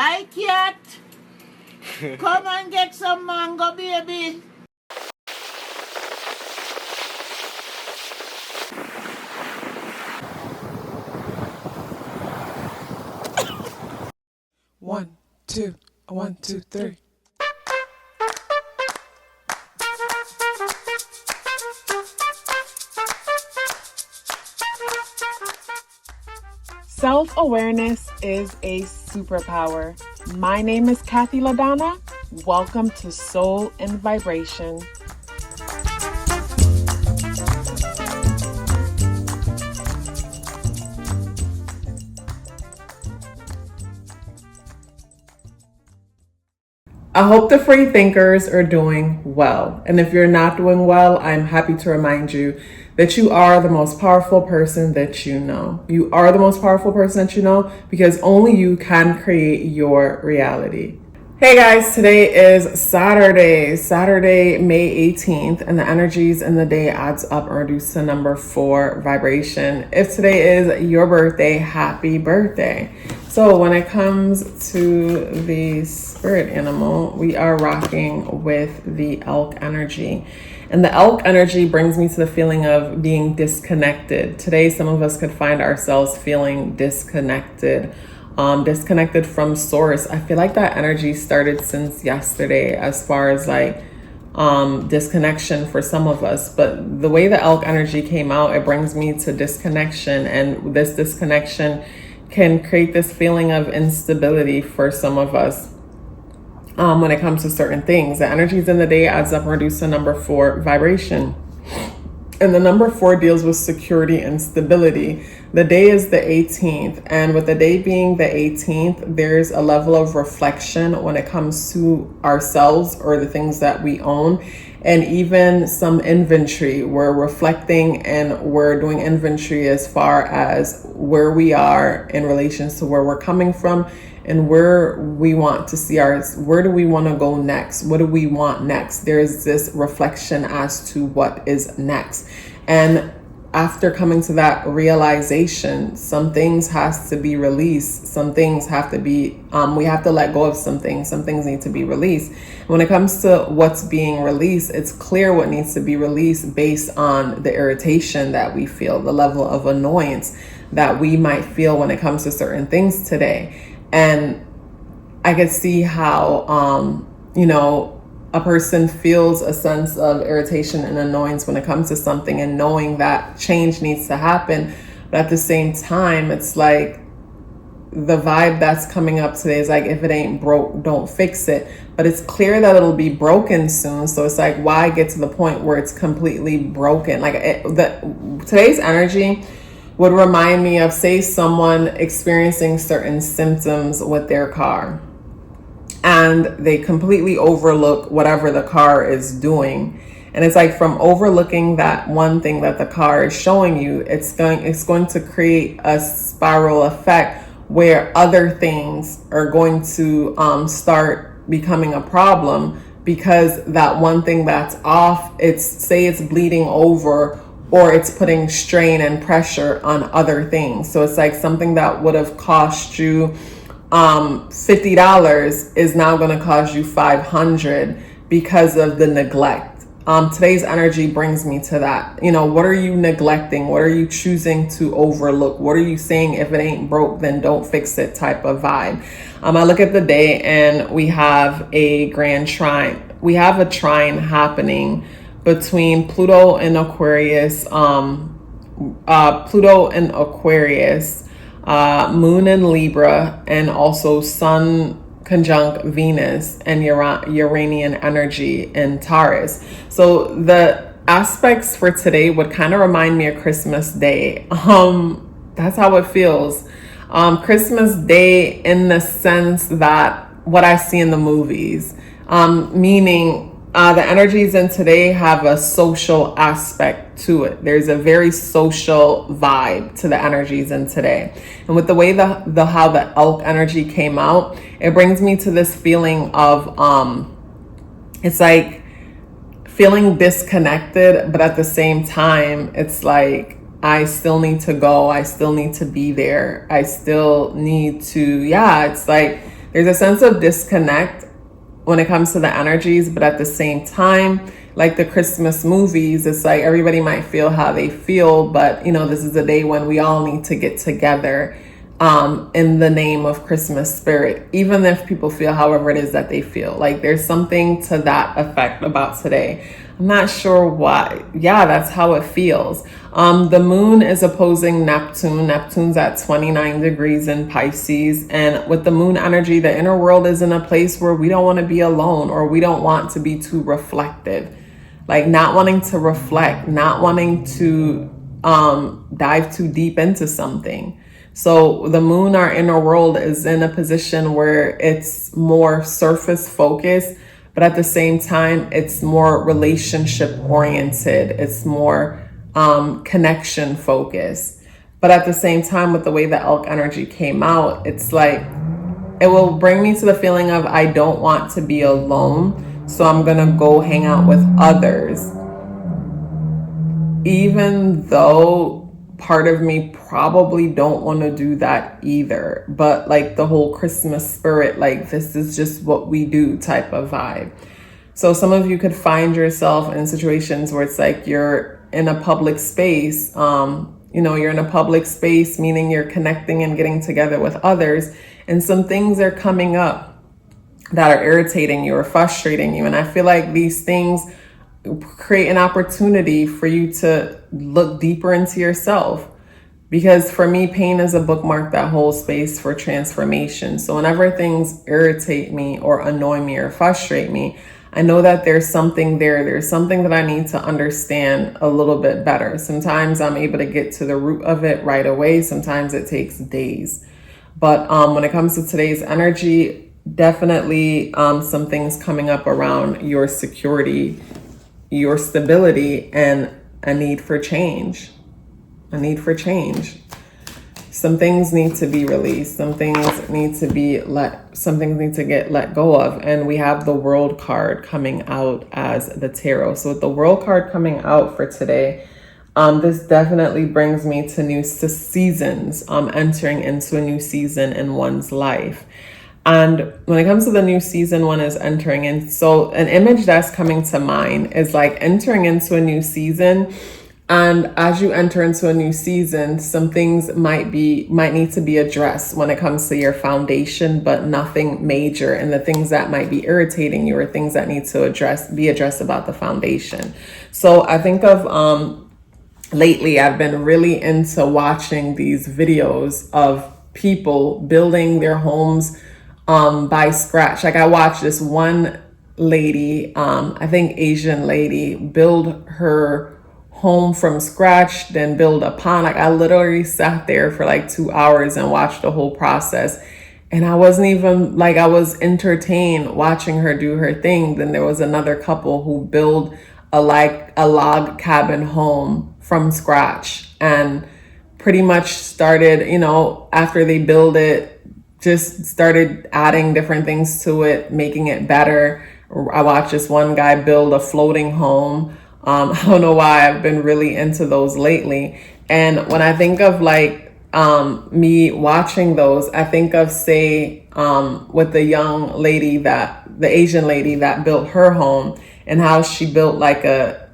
Hi, cat. Come and get some mango, baby. One, two, 1, 2, 3. Self-awareness is a superpower. My name is KathyLaDonna. Welcome to Soul and Vibration. I hope the free thinkers are doing well. And if you're not doing well, I'm happy to remind you that you are the most powerful person that you know. You are the most powerful person that you know because only you can create your reality. Hey guys, today is Saturday, May 18th, and the energies in the day adds up and reduced to number 4 vibration. If today is your birthday, happy birthday. So when it comes to the spirit animal, we are rocking with the elk energy. And the elk energy brings me to the feeling of being disconnected. Today, some of us could find ourselves feeling disconnected. Disconnected from source. I feel like that energy started since yesterday as far as like disconnection for some of us. But the way the elk energy came out, it brings me to disconnection, and this disconnection can create this feeling of instability for some of us when it comes to certain things. The energies in the day adds up and reduced to number 4 vibration. And the number 4 deals with security and stability. The day is the 18th. And with the day being the 18th, there's a level of reflection when it comes to ourselves or the things that we own. And even some inventory. We're reflecting and we're doing inventory as far as where we are in relation to where we're coming from and where we want to see where do we want to go next? What do we want next? There's this reflection as to what is next. And after coming to that realization, some things has to be released. Some things have to be, we have to let go of some things. Some things need to be released. When it comes to what's being released, it's clear what needs to be released based on the irritation that we feel, the level of annoyance that we might feel when it comes to certain things today. And I could see how, a person feels a sense of irritation and annoyance when it comes to something and knowing that change needs to happen. But at the same time, it's like the vibe that's coming up today is like, if it ain't broke, don't fix it. But it's clear that it'll be broken soon. So it's like, why get to the point where it's completely broken? Like today's energy would remind me of, say, someone experiencing certain symptoms with their car and they completely overlook whatever the car is doing. And it's like, from overlooking that one thing that the car is showing you, it's going to create a spiral effect where other things are going to start becoming a problem because that one thing that's off, it's bleeding over or it's putting strain and pressure on other things. So it's like something that would have cost you $50 is now going to cost you $500 because of the neglect. Today's energy brings me to that. What are you neglecting? What are you choosing to overlook? What are you saying, if it ain't broke, then don't fix it type of vibe? I look at the day and we have a grand trine. We have a trine happening between Pluto and Aquarius, Moon in Libra, and also Sun conjunct Venus and Uranian energy in Taurus. So the aspects for today would kind of remind me of Christmas Day. That's how it feels. Christmas Day, in the sense that what I see in the movies, meaning the energies in today have a social aspect to it. There's a very social vibe to the energies in today. And with the way how the elk energy came out, it brings me to this feeling of, it's like feeling disconnected, but at the same time, it's like, I still need to go. I still need to be there. I still need to, it's like There's a sense of disconnect when it comes to the energies, but at the same time, like the Christmas movies, it's like everybody might feel how they feel, but you know, this is a day when we all need to get together in the name of Christmas spirit, even if people feel however it is that they feel. Like there's something to that effect about today. I'm not sure why. Yeah, that's how it feels. The moon is opposing Neptune. Neptune's at 29 degrees in Pisces. And with the moon energy, the inner world is in a place where we don't want to be alone, or we don't want to be too reflective. Like not wanting to reflect, not wanting to dive too deep into something. So the moon, our inner world, is in a position where it's more surface focused, but at the same time, it's more relationship oriented. It's more connection focused. But at the same time, with the way the elk energy came out, it's like, it will bring me to the feeling of I don't want to be alone. So I'm going to go hang out with others. Even though part of me probably don't want to do that either, but like the whole Christmas spirit, like this is just what we do type of vibe. So some of you could find yourself in situations where it's like you're in a public space, you're in a public space, meaning you're connecting and getting together with others, and some things are coming up that are irritating you or frustrating you. And I feel like these things create an opportunity for you to look deeper into yourself. Because for me, pain is a bookmark that holds space for transformation. So whenever things irritate me or annoy me or frustrate me, I know that there's something there. There's something that I need to understand a little bit better. Sometimes I'm able to get to the root of it right away. Sometimes it takes days. But when it comes to today's energy, definitely some things coming up around your security, your stability, and a need for change. Some things need to be released. Some things need to get let go of. And we have the World card coming out as the tarot. So with the World card coming out for today, this definitely brings me to new seasons, entering into a new season in one's life. And when it comes to the new season one is entering in, so an image that's coming to mind is like entering into a new season. And as you enter into a new season, some things might need to be addressed when it comes to your foundation, but nothing major. And the things that might be irritating you are things that need to be addressed about the foundation. So I think of lately, I've been really into watching these videos of people building their homes by scratch. Like I watched this one lady, I think Asian lady, build her home from scratch, then build a pond. Like I literally sat there for like 2 hours and watched the whole process. And I wasn't even like, I was entertained watching her do her thing. Then there was another couple who built a log cabin home from scratch and pretty much started, after they build it, just started adding different things to it, making it better. I watched this one guy build a floating home. I don't know why I've been really into those lately. And when I think of like me watching those, I think of with the Asian lady that built her home, and how she built like a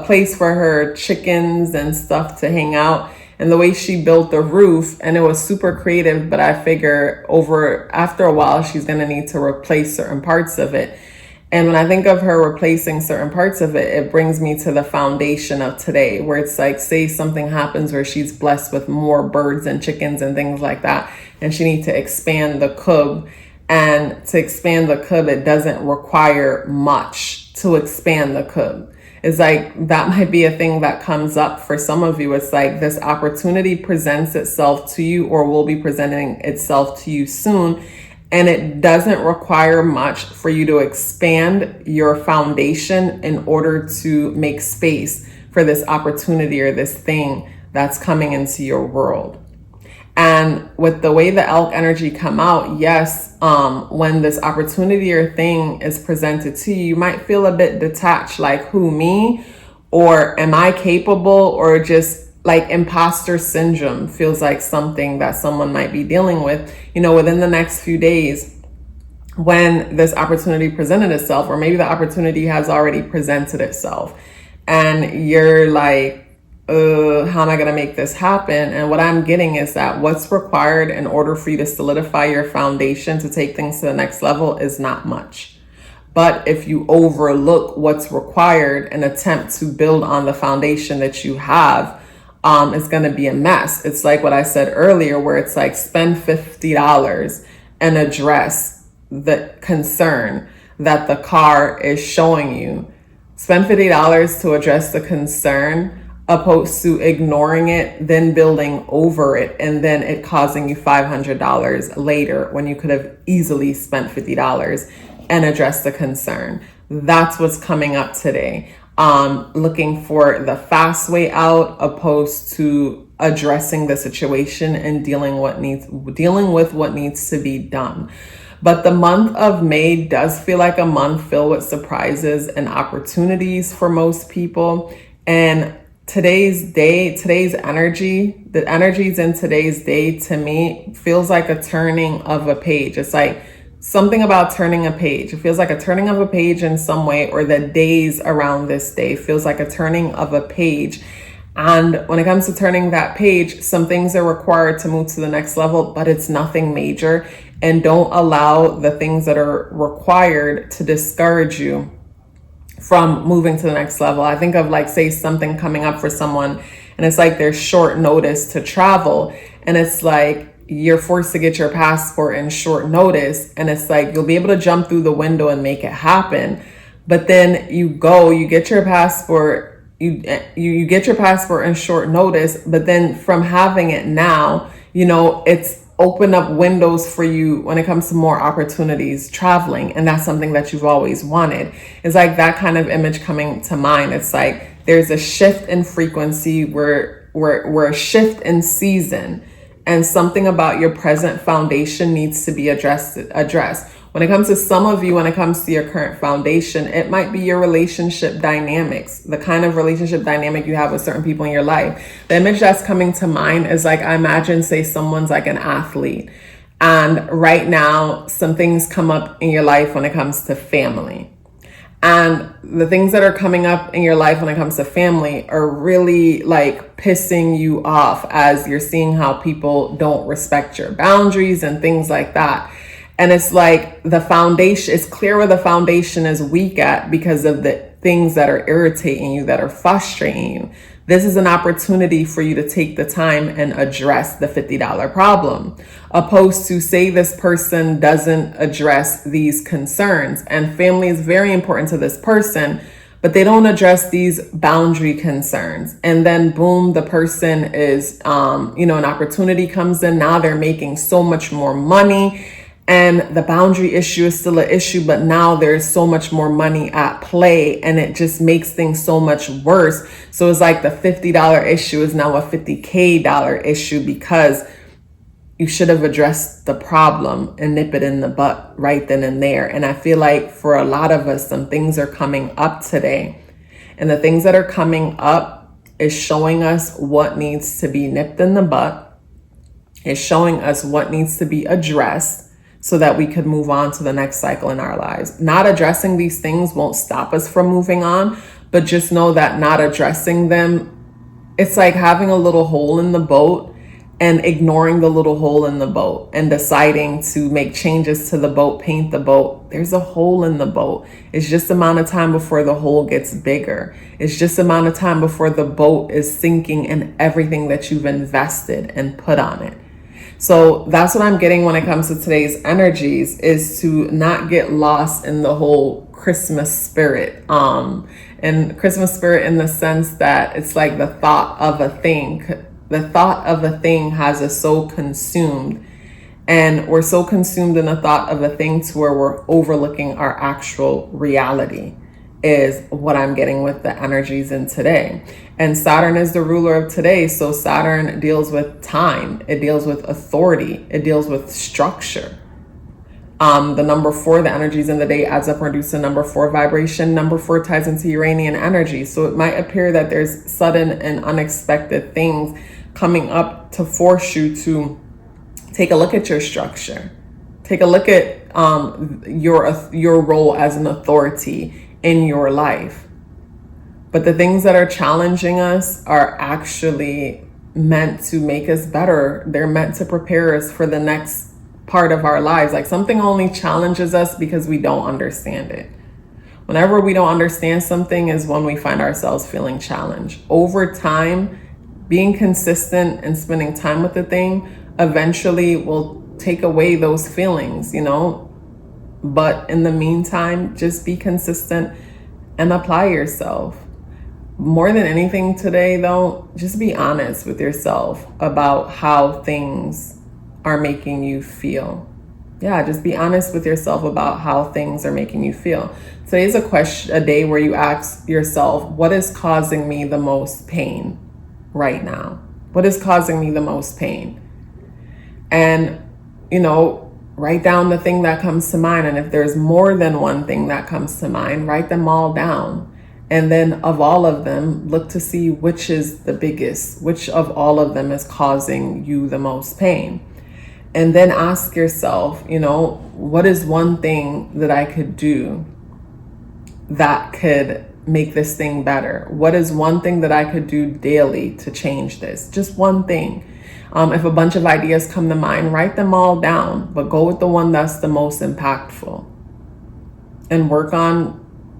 place for her chickens and stuff to hang out. And the way she built the roof, and it was super creative, but I figure after a while, she's going to need to replace certain parts of it. And when I think of her replacing certain parts of it, it brings me to the foundation of today, where it's like, say something happens where she's blessed with more birds and chickens and things like that, and she needs to expand the coop. And to expand the coop, it doesn't require much to expand the coop. It's like, that might be a thing that comes up for some of you. It's like this opportunity presents itself to you, or will be presenting itself to you soon. And it doesn't require much for you to expand your foundation in order to make space for this opportunity or this thing that's coming into your world. And with the way the elk energy come out, yes, when this opportunity or thing is presented to you, you might feel a bit detached, like, who, me? Or am I capable? Or just like imposter syndrome feels like something that someone might be dealing with, within the next few days when this opportunity presented itself, or maybe the opportunity has already presented itself and you're like, how am I going to make this happen? And what I'm getting is that what's required in order for you to solidify your foundation to take things to the next level is not much. But if you overlook what's required and attempt to build on the foundation that you have, it's going to be a mess. It's like what I said earlier, where it's like spend $50 and address the concern that the car is showing you. Spend $50 to address the concern, opposed to ignoring it, then building over it, and then it causing you $500 later when you could have easily spent $50 and addressed the concern. That's what's coming up today. Looking for the fast way out, opposed to addressing the situation and dealing with what needs to be done. But the month of May does feel like a month filled with surprises and opportunities for most people. And today's energy, the energies in today's day, to me feels like a turning of a page. It's like something about turning a page. It feels like a turning of a page in some way, or the days around this day feels like a turning of a page. And when it comes to turning that page, some things are required to move to the next level, but it's nothing major. And don't allow the things that are required to discourage you from moving to the next level. I think of like, say something coming up for someone and it's like there's short notice to travel, and it's like you're forced to get your passport in short notice, and it's like you'll be able to jump through the window and make it happen. But then you get your passport, you get your passport in short notice, but then from having it now, it's open up windows for you when it comes to more opportunities traveling. And that's something that you've always wanted. It's like that kind of image coming to mind. It's like there's a shift in frequency, we're a shift in season, and something about your present foundation needs to be addressed. When it comes to some of you, when it comes to your current foundation, it might be your relationship dynamics, the kind of relationship dynamic you have with certain people in your life. The image that's coming to mind is like, I imagine, say someone's like an athlete, and right now some things come up in your life when it comes to family. And the things that are coming up in your life when it comes to family are really like pissing you off, as you're seeing how people don't respect your boundaries and things like that. And it's like the foundation, it's clear where the foundation is weak at because of the things that are irritating you, that are frustrating you. This is an opportunity for you to take the time and address the $50 problem, opposed to, say this person doesn't address these concerns, and family is very important to this person, but they don't address these boundary concerns. And then boom, the person is, an opportunity comes in. Now they're making so much more money, and the boundary issue is still an issue, but now there's so much more money at play, and it just makes things so much worse. So it's like the $50 issue is now a $50K issue, because you should have addressed the problem and nip it in the butt right then and there. And I feel like for a lot of us, some things are coming up today, and the things that are coming up is showing us what needs to be nipped in the butt. It's showing us what needs to be addressed, so that we could move on to the next cycle in our lives. Not addressing these things won't stop us from moving on, but just know that not addressing them, it's like having a little hole in the boat and ignoring the little hole in the boat and deciding to make changes to the boat, paint the boat. There's a hole in the boat. It's just the amount of time before the hole gets bigger. It's just the amount of time before the boat is sinking in everything that you've invested and put on it. So that's what I'm getting when it comes to today's energies, is to not get lost in the whole Christmas spirit. And Christmas spirit in the sense that it's like the thought of a thing. The thought of a thing has us so consumed, and we're so consumed in the thought of a thing to where we're overlooking our actual reality, is what I'm getting with the energies in today. And Saturn is the ruler of today. So Saturn deals with time. It deals with authority. It deals with structure. The number 4, the energies in the day adds up and reduces to number 4 vibration. Number 4 ties into Uranian energy. So it might appear that there's sudden and unexpected things coming up to force you to take a look at your structure. Take a look at your role as an authority in your life. But the things that are challenging us are actually meant to make us better. They're meant to prepare us for the next part of our lives. Like, something only challenges us because we don't understand it. Whenever we don't understand something is when we find ourselves feeling challenged. Over time, being consistent and spending time with the thing eventually will take away those feelings, you know. But in the meantime, just be consistent and apply yourself. More than anything today, though, just be honest with yourself about how things are making you feel. Yeah, just be honest with yourself about how things are making you feel. Today's a day where you ask yourself, what is causing me the most pain right now? What is causing me the most pain? And, you know, write down the thing that comes to mind. And if there's more than one thing that comes to mind, write them all down. And then of all of them, look to see which is the biggest, which of all of them is causing you the most pain. And then ask yourself, you know, what is one thing that I could do that could make this thing better? What is one thing that I could do daily to change this? Just one thing. If a bunch of ideas come to mind, write them all down, but go with the one that's the most impactful. And work on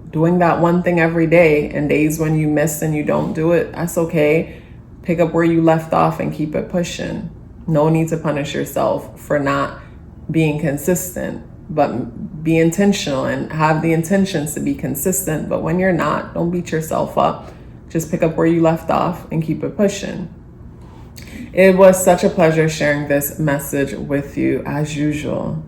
doing that one thing every day. And days when you miss and you don't do it, that's okay. Pick up where you left off and keep it pushing. No need to punish yourself for not being consistent, but be intentional and have the intentions to be consistent. But when you're not, don't beat yourself up. Just pick up where you left off and keep it pushing. It was such a pleasure sharing this message with you as usual.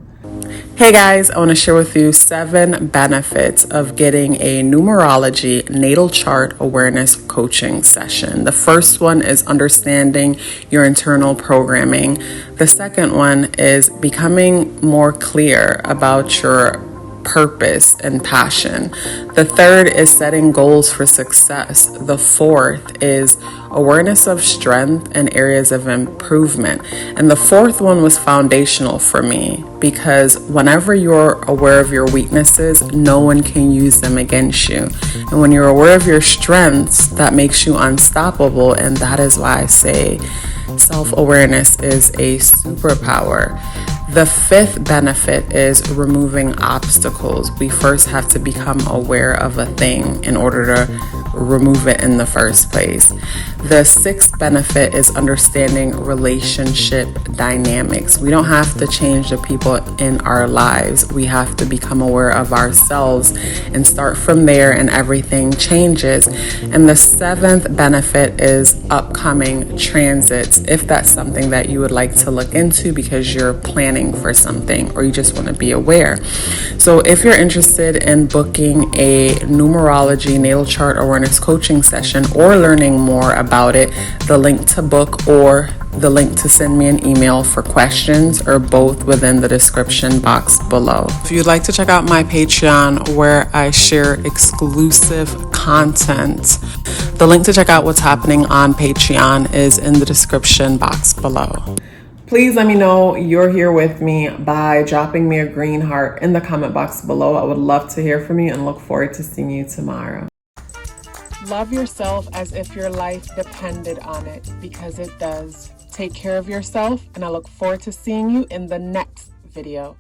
Hey guys, I want to share with you 7 benefits of getting a numerology natal chart awareness coaching session. The first one is understanding your internal programming. The second one is becoming more clear about your purpose and passion. The third is setting goals for success. The fourth is awareness of strength and areas of improvement. And the fourth one was foundational for me because whenever you're aware of your weaknesses, no one can use them against you. And when you're aware of your strengths, that makes you unstoppable. And that is why I say self-awareness is a superpower. The 5th benefit is removing obstacles. We first have to become aware of a thing in order to remove it in the first place. The 6th benefit is understanding relationship dynamics. We don't have to change the people in our lives. We have to become aware of ourselves and start from there, and everything changes. And the 7th benefit is upcoming transits, if that's something that you would like to look into because you're planning for something or you just want to be aware. So if you're interested in booking a numerology natal chart awareness coaching session or learning more about it, the link to book or the link to send me an email for questions are both within the description box below. If you'd like to check out my Patreon where I share exclusive content, the link to check out what's happening on Patreon is in the description box below. Please let me know you're here with me by dropping me a green heart in the comment box below. I would love to hear from you and look forward to seeing you tomorrow. Love yourself as if your life depended on it, because it does. Take care of yourself, and I look forward to seeing you in the next video.